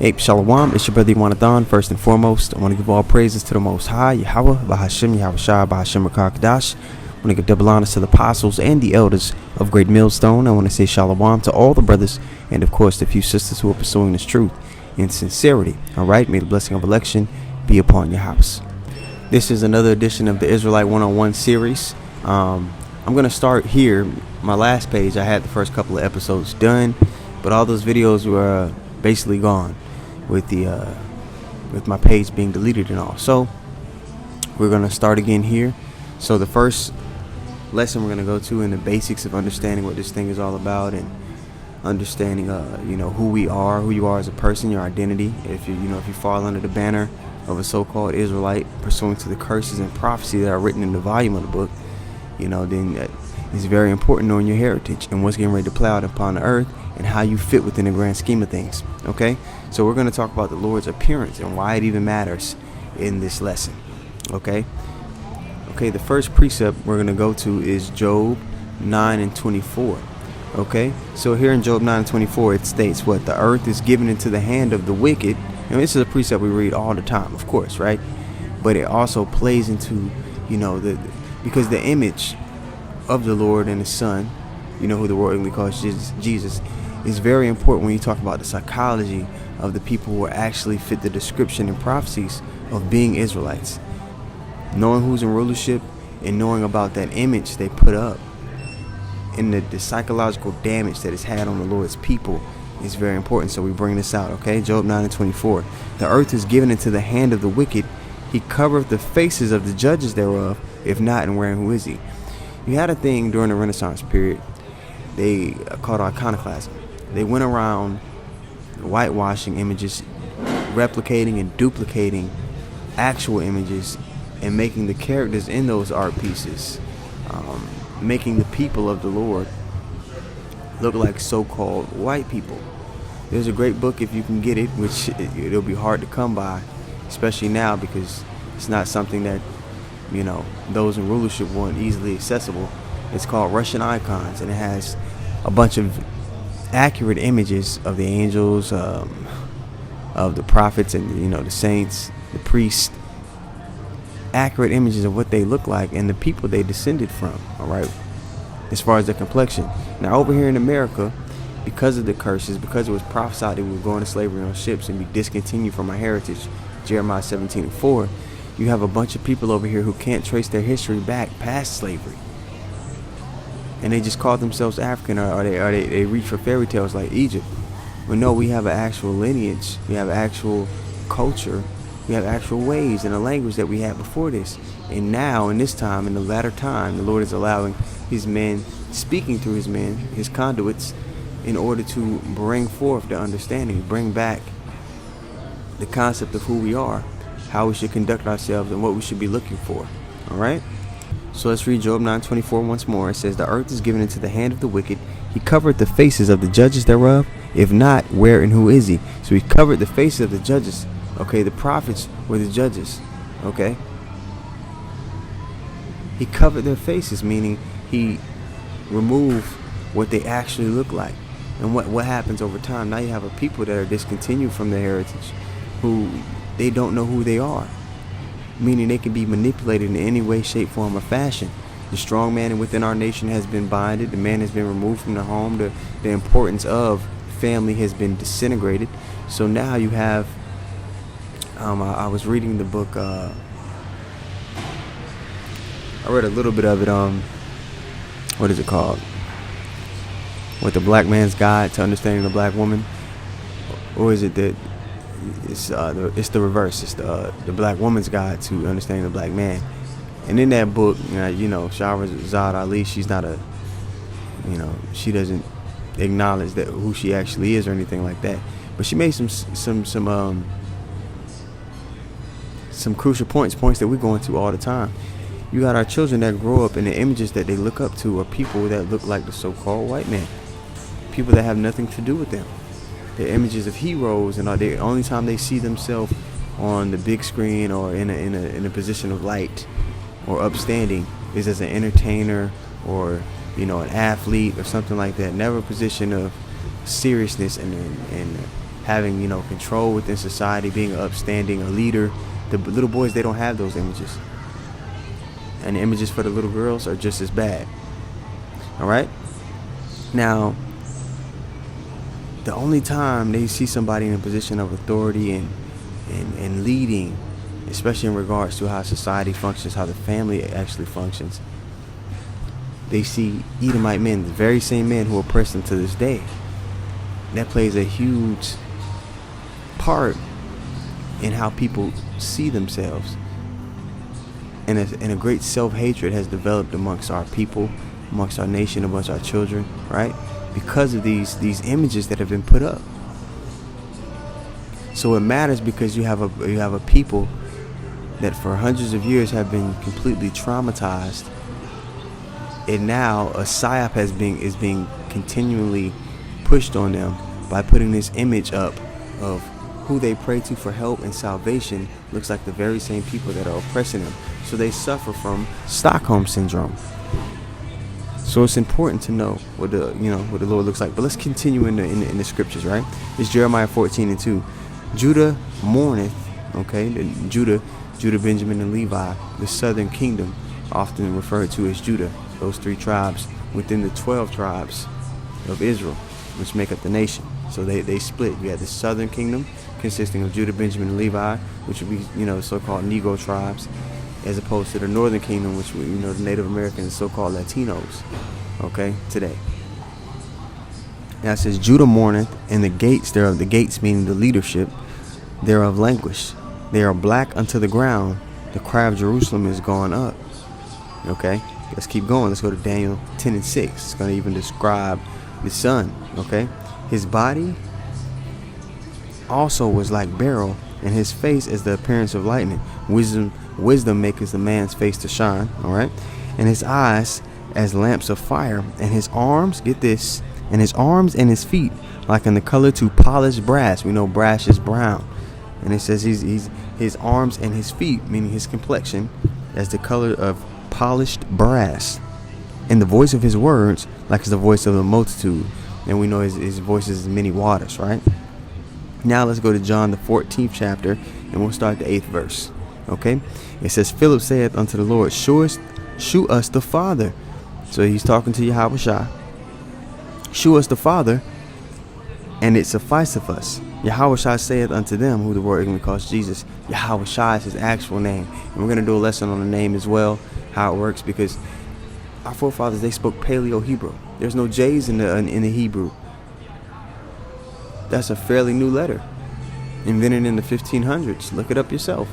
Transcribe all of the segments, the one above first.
Hey, Shalom, it's your brother Iwanathan. First and foremost, I want to give all praises to the Most High, Yahweh, Bahashim, Yahushua, Bahashim, Rakakadash. I want to give double honors to the apostles and the elders of Great Millstone. I want to say Shalom to all the brothers and, of course, the few sisters who are pursuing this truth in sincerity. All right, may the blessing of election be upon your house. This is another edition of the Israelite One-on-One series. I'm going to start here. My last page, I had the first couple of episodes done, but all those videos were basically gone with my page being deleted and all. So we're going to start again here. So the first lesson we're going to go to in the basics of understanding what this thing is all about and understanding who you are as a person, your identity. If you fall under the banner of a so-called Israelite pursuant to the curses and prophecy that are written in the volume of the book, then it's very important knowing your heritage and what's getting ready to play out upon the earth and how you fit within the grand scheme of things. Okay, so we're going to talk about the Lord's appearance and why it even matters in this lesson. Okay, the first precept we're going to go to is Job 9 and 24. Okay, so here in Job 9 and 24 it states what? The earth is given into the hand of the wicked. And this is a precept we read all the time, of course, right? But it also plays into, because the image of the Lord and His Son, who the world calls Jesus, is very important when you talk about the psychology of the people who actually fit the description and prophecies of being Israelites. Knowing who's in rulership and knowing about that image they put up and the psychological damage that it's had on the Lord's people is very important. So we bring this out, okay? Job 9 and 24. The earth is given into the hand of the wicked. He covereth the faces of the judges thereof. If not, and where and who is he? You had a thing during the Renaissance period they called iconoclasm. They went around whitewashing images, replicating and duplicating actual images, and making the characters in those art pieces, making the people of the Lord look like so-called white people. There's a great book, if you can get it, which it'll be hard to come by, especially now because it's not something that those in rulership want easily accessible. It's called Russian Icons, and it has a bunch of accurate images of the angels, of the prophets, and the saints, the priests. Accurate images of what they look like and the people they descended from. All right, as far as their complexion. Now over here in America, because of the curses, because it was prophesied that we would go into slavery on ships and be discontinued from our heritage, Jeremiah 17 and 4, you have a bunch of people over here who can't trace their history back past slavery. And they just call themselves African, or they reach for fairy tales like Egypt. But no, we have an actual lineage, we have actual culture, we have actual ways and a language that we had before this. And now, in this time, in the latter time, the Lord is allowing His men, speaking through His men, His conduits, in order to bring forth the understanding, bring back the concept of who we are, how we should conduct ourselves, and what we should be looking for. All right? So let's read Job 9:24 once more. It says, the earth is given into the hand of the wicked. He covered the faces of the judges thereof. If not, where and who is he? So He covered the faces of the judges. Okay, the prophets were the judges. Okay? He covered their faces, meaning He removed what they actually look like. And what happens over time? Now you have a people that are discontinued from their heritage, who they don't know who they are, meaning they can be manipulated in any way, shape, form, or fashion. The strong man within our nation has been binded. The man has been removed from the home. The importance of family has been disintegrated. So now you have, I was reading the book, I read a little bit of it, what is it called? What, the Black Man's Guide to Understanding the Black Woman? Or is it that it's the reverse? It's the Black Woman's Guide to Understanding the Black Man. And in that book, Shahrazad Ali, she's not she doesn't acknowledge that who she actually is or anything like that. But she made some crucial points that we go into all the time. You got our children that grow up, and the images that they look up to are people that look like the so-called white man, people that have nothing to do with them. They're images of heroes, and the only time they see themselves on the big screen or in a position of light or upstanding is as an entertainer or an athlete or something like that. Never a position of seriousness and having, control within society, being upstanding, a leader. The little boys, they don't have those images. And the images for the little girls are just as bad. All right? Now, the only time they see somebody in a position of authority and leading, especially in regards to how society functions, how the family actually functions, they see Edomite men, the very same men who oppress them to this day. That plays a huge part in how people see themselves. And a great self-hatred has developed amongst our people, amongst our nation, amongst our children, right? Because of these images that have been put up. So it matters because you have a people that for hundreds of years have been completely traumatized. And now a psyop is being continually pushed on them by putting this image up of who they pray to for help and salvation looks like the very same people that are oppressing them. So they suffer from Stockholm syndrome. So it's important to know what the Lord looks like. But let's continue in the scriptures, right? It's Jeremiah 14:2. Judah mourneth, okay? Judah, Benjamin, and Levi, the southern kingdom, often referred to as Judah. Those 3 tribes within the 12 tribes of Israel, which make up the nation. So they split. You had the southern kingdom consisting of Judah, Benjamin, and Levi, which would be, so-called Negro tribes, as opposed to the northern kingdom, which, the Native Americans, so-called Latinos, okay, today. Now it says, Judah mourneth, and the gates thereof, the gates meaning the leadership, thereof languish. They are black unto the ground. The cry of Jerusalem is gone up. Okay, let's keep going. Let's go to Daniel 10:6. It's going to even describe the sun, okay? His body also was like beryl, and his face as the appearance of lightning. Wisdom maketh the man's face to shine, all right? And his eyes as lamps of fire, and his arms, get this, and his arms and his feet like in the color to polished brass. We know brass is brown. And it says his arms and his feet, meaning his complexion, as the color of polished brass. And the voice of his words like as the voice of the multitude. And we know his voice is many waters, right? Now let's go to John the 14th chapter, and we'll start the 8th verse. Okay? It says, Philip saith unto the Lord, shew us the Father. So he's talking to Yahushua. Shew us the Father, and it sufficeth us. Yahushua saith unto them, who the word ignorantly calls Jesus. Yahushua is his actual name. And we're going to do a lesson on the name as well, how it works, because our forefathers, they spoke Paleo-Hebrew. There's no J's in the Hebrew. That's a fairly new letter, invented in the 1500s. Look it up yourself.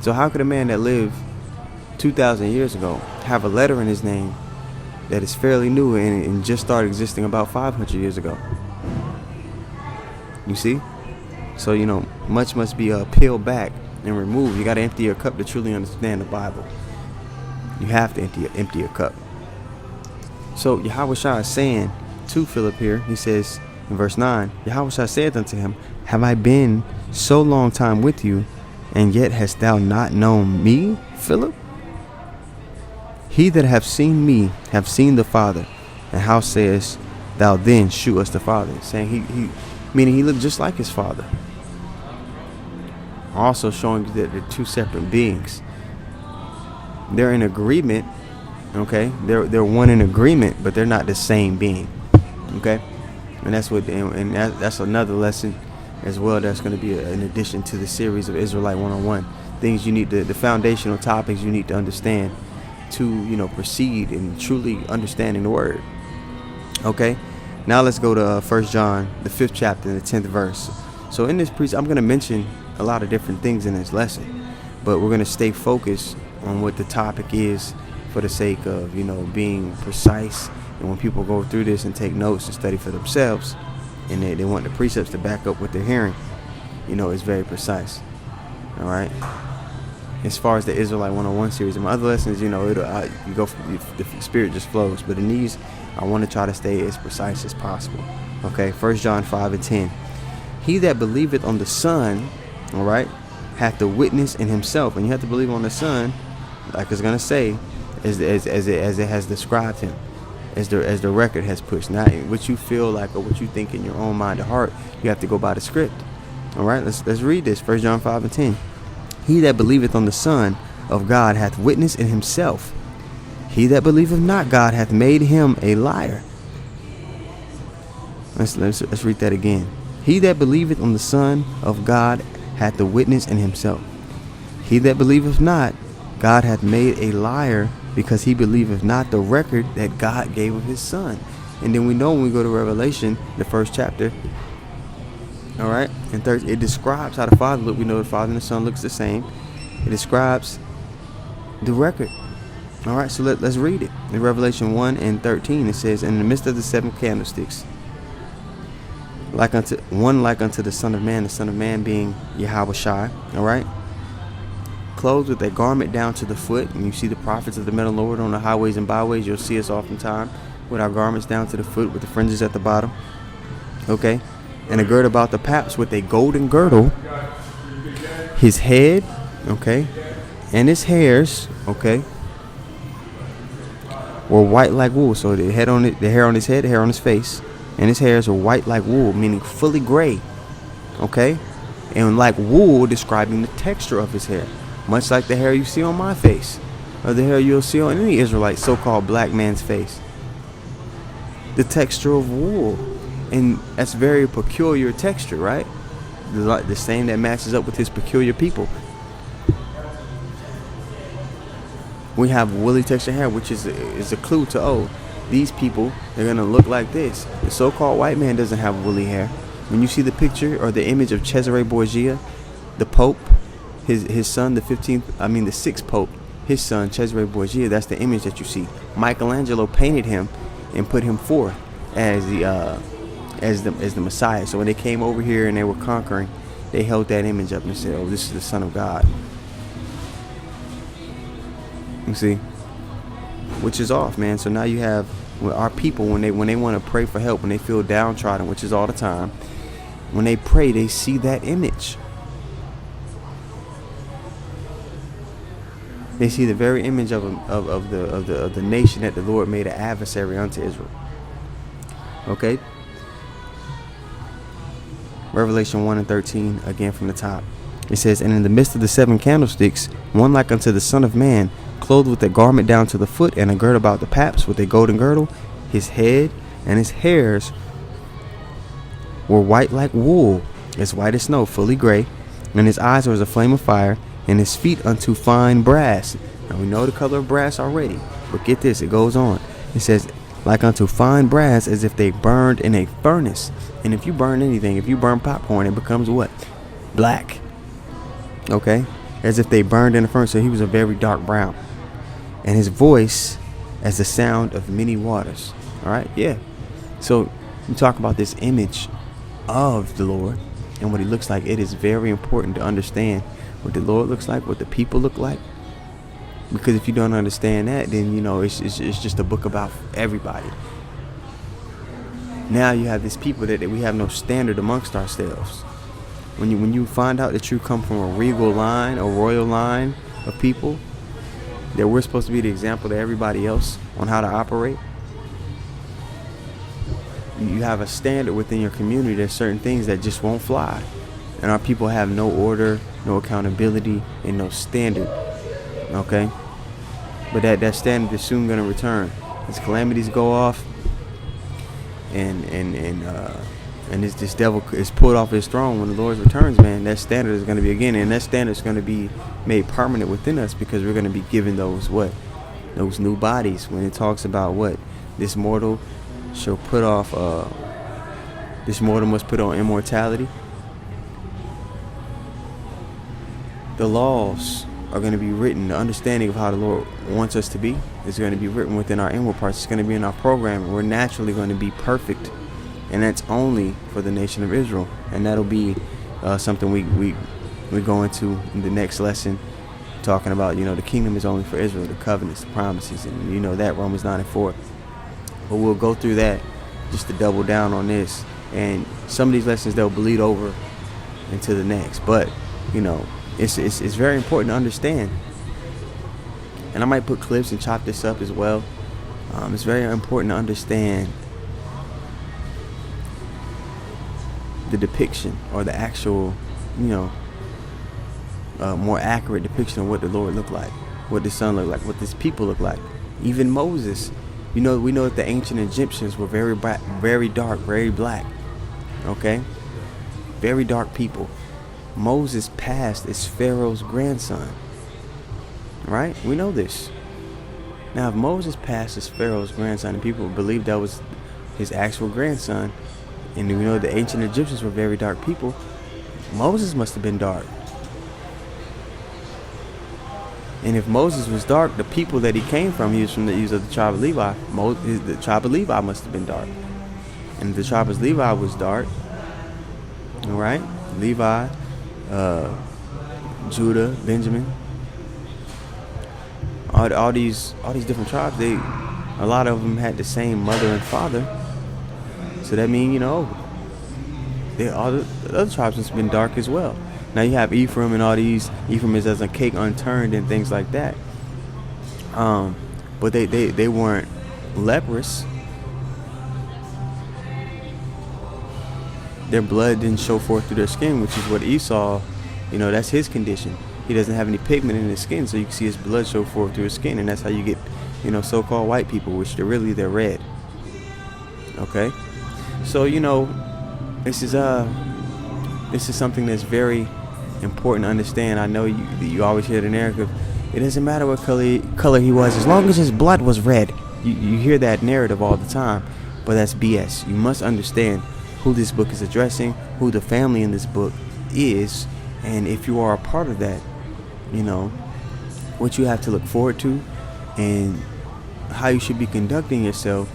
So how could a man that lived 2,000 years ago have a letter in his name that is fairly new and just started existing about 500 years ago? You see? So, much must be peeled back and removed. You got to empty your cup to truly understand the Bible. You have to empty your cup. So Yahushua is saying to Philip here, he says in verse 9, Yahushua saith unto him, have I been so long time with you, and yet hast thou not known me, Philip? He that hath seen me have seen the Father. And how sayest thou then, shew us the Father? Saying meaning he looked just like his father. Also showing that they're 2 separate beings. They're in agreement, okay? They're one in agreement, but they're not the same being, okay? And that's that's another lesson as well. That's going to be in addition to the series of Israelite 101. Things you need the foundational topics you need to understand to proceed in truly understanding the word. Okay, now let's go to 1 John the 5th chapter and the 10th verse. So in this I'm going to mention a lot of different things in this lesson, but we're going to stay focused on what the topic is for the sake of being precise. And when people go through this and take notes and study for themselves, and they want the precepts to back up what they're hearing, it's very precise. All right. As far as the Israelite 101 series, and my other lessons, you go the spirit just flows. But in these, I want to try to stay as precise as possible. Okay. 1 John 5:10. He that believeth on the Son, all right, hath the witness in himself, and you have to believe on the Son, like it's gonna say, as it has described him. as the record has pushed. Not what you feel like or what you think in your own mind or heart. You have to go by the script. All right, let's read this. 1 John 5:10. He that believeth on the Son of God hath witness in himself. He that believeth not God hath made him a liar. Let's read that again. He that believeth on the Son of God hath the witness in himself. He that believeth not God hath made a liar, because he believeth not the record that God gave of his Son. And then we know when we go to Revelation, the first chapter, all right, and it describes how the Father look. We know the Father and the Son looks the same. It describes the record. All right, so let's read it. In Revelation 1:13, it says, in the midst of the 7 candlesticks, like unto the Son of Man, the Son of Man being Yahweh Shai, all right, clothed with a garment down to the foot. And you see the prophets of the metal Lord on the highways and byways. You'll see us oftentimes with our garments down to the foot with the fringes at the bottom. Okay. And a girt about the paps with a golden girdle. His head, okay, and his hairs, okay, were white like wool. So the hair on his head, the hair on his face, and his hairs were white like wool, meaning fully gray. Okay. And like wool, describing the texture of his hair. Much like the hair you see on my face, or the hair you'll see on any Israelite so-called black man's face. The texture of wool. And that's very peculiar texture, right? The same that matches up with his peculiar people. We have woolly texture hair, which is a clue to, oh, these people, they're going to look like this. The so-called white man doesn't have woolly hair. When you see the picture or the image of Cesare Borgia, the Pope, his son, the 6th Pope, his son, Cesare Borgia, that's the image that you see. Michelangelo painted him and put him forth as the Messiah. So when they came over here and they were conquering, they held that image up and said, oh, this is the Son of God. You see? Which is off, man. So now you have our people, when they want to pray for help, when they feel downtrodden, which is all the time, when they pray, they see that image. They see the very image of the nation that the Lord made an adversary unto Israel. Okay? Revelation 1:13, again from the top. It says, and in the midst of the 7 candlesticks, one like unto the Son of Man, clothed with a garment down to the foot, and a girt about the paps with a golden girdle. His head and his hairs were white like wool, as white as snow, fully gray. And his eyes were as a flame of fire, and his feet unto fine brass. Now we know the color of brass already, but get this, it goes on. It says, like unto fine brass, as if they burned in a furnace. And if you burn anything, if you burn popcorn, it becomes what? Black. Okay? As if they burned in a furnace. So he was a very dark brown. And his voice as the sound of many waters. All right? Yeah. So you talk about this image of the Lord and what he looks like. It is very important to understand what the Lord looks like, what the people look like. Because if you don't understand that, then, you know, it's just a book about everybody. Now you have these people that we have no standard amongst ourselves. When you find out that you come from a regal line, a royal line of people, that we're supposed to be the example to everybody else on how to operate. You have a standard within your community. There's certain things that just won't fly. And our people have no order, no accountability, and no standard. Okay? But that standard is soon going to return. As calamities go off, and this devil is pulled off his throne when the Lord returns, man, that standard is going to be again, and that standard is going to be made permanent within us, because we're going to be given those new bodies. When it talks about what this mortal shall put off, this mortal must put on immortality. The laws are going to be written. The understanding of how the Lord wants us to be is going to be written within our inward parts. It's going to be in our program. We're naturally going to be perfect, and that's only for the nation of Israel. And that'll be something we go into in the next lesson, talking about, you know, the kingdom is only for Israel, the covenants, the promises, and you know that, Romans 9:4. But we'll go through that just to double down on this, and some of these lessons they'll bleed over into the next. But you know, it's very important to understand. And I might put clips and chop this up as well. It's very important to understand the depiction, or the actual, more accurate depiction of what the Lord looked like, what the Son looked like, what this people look like. Even Moses, we know that the ancient Egyptians were very dark, very black. Okay, very dark people. Moses passed as Pharaoh's grandson. Right? We know this. Now, if Moses passed as Pharaoh's grandson and people believed that was his actual grandson, and we know the ancient Egyptians were very dark people, Moses must have been dark. And if Moses was dark, the people that he came from, he was of the tribe of Levi. The tribe of Levi must have been dark. And if the tribe of Levi was dark, all right, Levi, Judah, Benjamin, all these different tribes, a lot of them had the same mother and father. So that means, all the other tribes must have been dark as well. Now you have Ephraim and all these. Ephraim is as a cake unturned and things like that. But they weren't leprous. Their blood didn't show forth through their skin, which is what Esau, that's his condition. He doesn't have any pigment in his skin, so you can see his blood show forth through his skin, and that's how you get, so-called white people, which they're red. Okay, so this is something that's very important to understand. I know you always hear the narrative. It doesn't matter what color he was, as long as his blood was red. You hear that narrative all the time, but that's BS. You must understand who this book is addressing, who the family in this book is, and if you are a part of that, what you have to look forward to, and how you should be conducting yourself,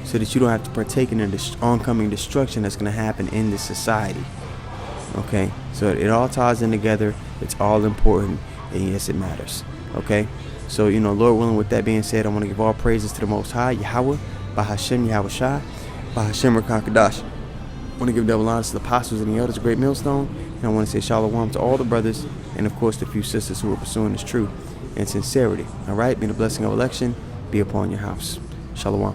so that you don't have to partake in the oncoming destruction that's going to happen in this society. Okay, so it all ties in together. It's all important, and yes, it matters. Okay, so Lord willing, with that being said, I want to give all praises to the Most High, Yahweh, Bahashem Yahweh Shai, Bahashem Rakakadash. I want to give double honors to the apostles and the elders of Great Millstone, and I want to say shalom to all the brothers, and of course the few sisters who are pursuing this truth and sincerity. All right, may the blessing of election be upon your house. Shalom.